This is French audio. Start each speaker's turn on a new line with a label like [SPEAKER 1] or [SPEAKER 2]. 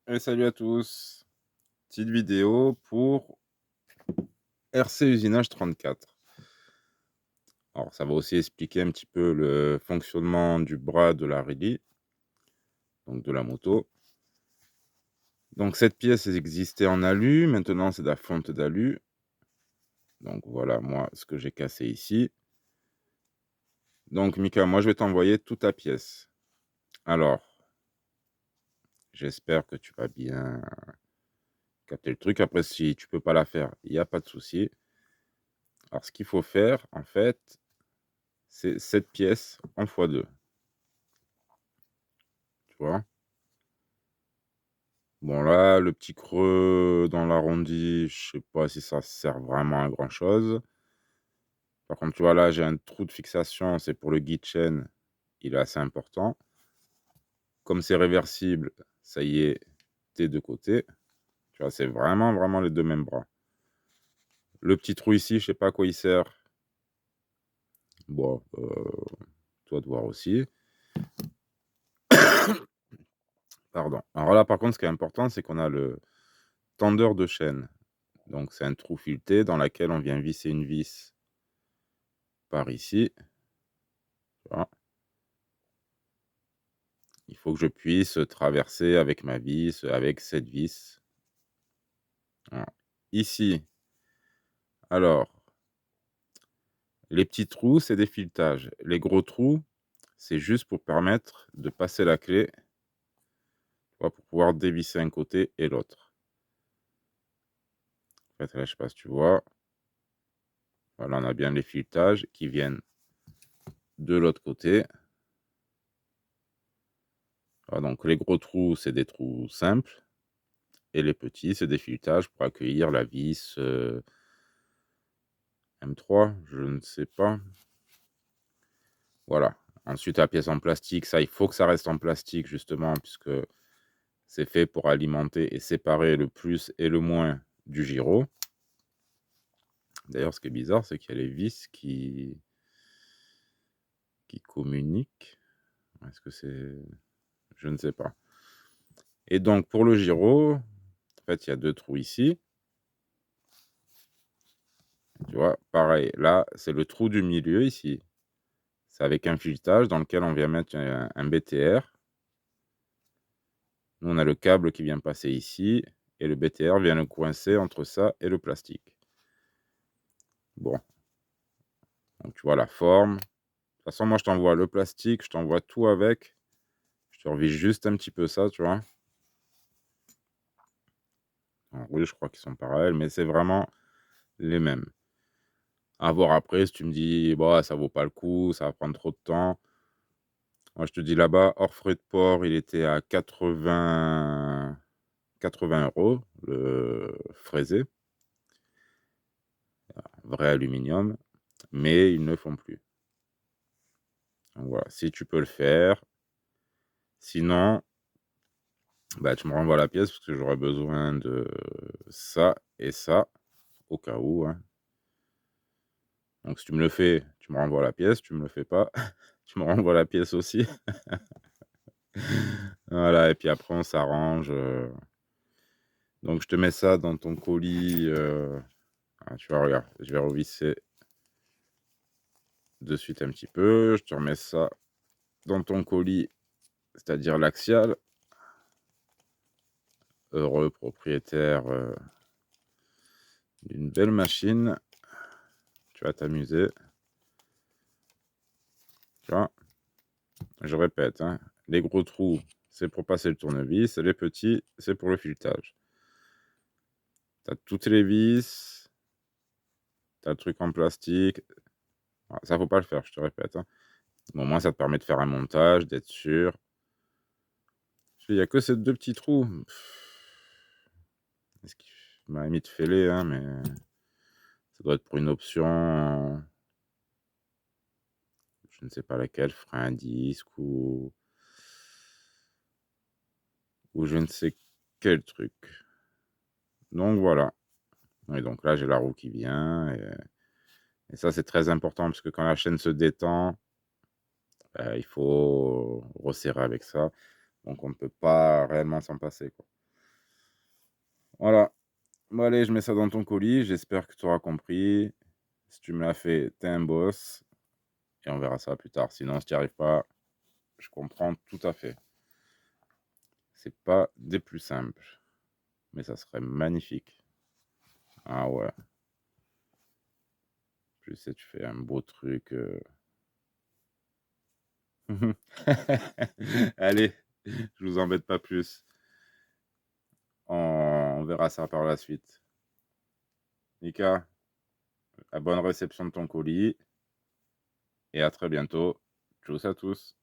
[SPEAKER 1] Et salut à tous. Petite vidéo pour RC Usinage 34. Alors, ça va aussi expliquer un petit peu le fonctionnement du bras de la Riley, donc de la moto. Donc, cette pièce existait en alu, maintenant c'est de la fonte d'alu. Donc, voilà, moi, ce que j'ai cassé ici. Donc, Mika, moi, je vais t'envoyer toute ta pièce. Alors, j'espère que tu vas bien capter le truc. Après, si tu peux pas la faire, il n'y a pas de souci. Alors, ce qu'il faut faire, en fait, c'est cette pièce en x2. Tu vois? Bon là, le petit creux dans l'arrondi, je sais pas si ça sert vraiment à grand chose. Par contre, tu vois là, j'ai un trou de fixation, c'est pour le guide chaîne, il est assez important. Comme c'est réversible, ça y est, des deux côtés. Tu vois, c'est vraiment les deux mêmes bras. Le petit trou ici, je sais pas à quoi il sert. Bon, toi de voir aussi. Pardon. Alors là, par contre, ce qui est important, c'est qu'on a le tendeur de chaîne. Donc c'est un trou fileté dans lequel on vient visser une vis par ici. Tu vois. Il faut que je puisse traverser avec ma vis, avec cette vis. Voilà. Ici, alors, les petits trous, c'est des filetages. Les gros trous, c'est juste pour permettre de passer la clé, tu vois, pour pouvoir dévisser un côté et l'autre. En fait, là, je sais pas si tu vois. Voilà, on a bien les filetages qui viennent de l'autre côté. Voilà, donc les gros trous, c'est des trous simples. Et les petits, c'est des filetages pour accueillir la vis M3, je ne sais pas. Voilà. Ensuite, la pièce en plastique, ça, il faut que ça reste en plastique, justement, puisque c'est fait pour alimenter et séparer le plus et le moins du gyro. D'ailleurs, ce qui est bizarre, c'est qu'il y a les vis qui communiquent. Est-ce que c'est... Je ne sais pas. Et donc, pour le gyro, en fait, il y a deux trous ici. Tu vois, pareil, là, c'est le trou du milieu ici. C'est avec un filetage dans lequel on vient mettre un BTR. Nous, on a le câble qui vient passer ici, et le BTR vient le coincer entre ça et le plastique. Bon, donc tu vois la forme. De toute façon, moi, je t'envoie le plastique, je t'envoie tout avec. Je te revise juste un petit peu ça, tu vois. Alors, oui, je crois qu'ils sont pareils, mais c'est vraiment les mêmes. À voir après, si tu me dis, bah, ça vaut pas le coup, ça va prendre trop de temps. Moi, je te dis là-bas, hors frais de port, il était à 80 €, le fraisé, vrai aluminium, mais ils ne font plus. Donc voilà, si tu peux le faire. Sinon, bah, tu me renvoies la pièce parce que j'aurais besoin de ça et ça, au cas où, hein. Donc si tu me le fais, tu me renvoies la pièce, tu me le fais pas, tu me renvoies la pièce aussi. Voilà, et puis après on s'arrange. Donc je te mets ça dans ton colis. Tu vois, regarde, je vais revisser de suite un petit peu. Je te remets ça dans ton colis, c'est-à-dire l'axial. Heureux propriétaire d'une belle machine. Tu vas t'amuser. Tu vois, je répète, hein, les gros trous, c'est pour passer le tournevis, et les petits, c'est pour le filetage. Tu as toutes les vis, tu as le truc en plastique. Ah, ça, faut pas le faire, je te répète, hein. Mais au moins, ça te permet de faire un montage, d'être sûr. Il y a que ces deux petits trous. Est-ce qu'il m'a mis de fêler, hein, mais ça doit être pour une option, je ne sais pas laquelle, frein à disque ou je ne sais quel truc. Donc voilà. Et donc là, j'ai la roue qui vient. Et ça, c'est très important parce que quand la chaîne se détend, il faut resserrer avec ça. Donc on ne peut pas réellement s'en passer, quoi. Voilà. Bon allez, je mets ça dans ton colis, j'espère que tu auras compris. Si tu me l'as fait, tu un boss et on verra ça plus tard. Sinon, si tu y arrives pas, je comprends tout à fait. C'est pas des plus simples, mais ça serait magnifique. Ah ouais, tu sais, tu fais un beau truc, Allez, je vous embête pas plus. On verra ça par la suite. Nika, à bonne réception de ton colis et à très bientôt. Tchuss à tous.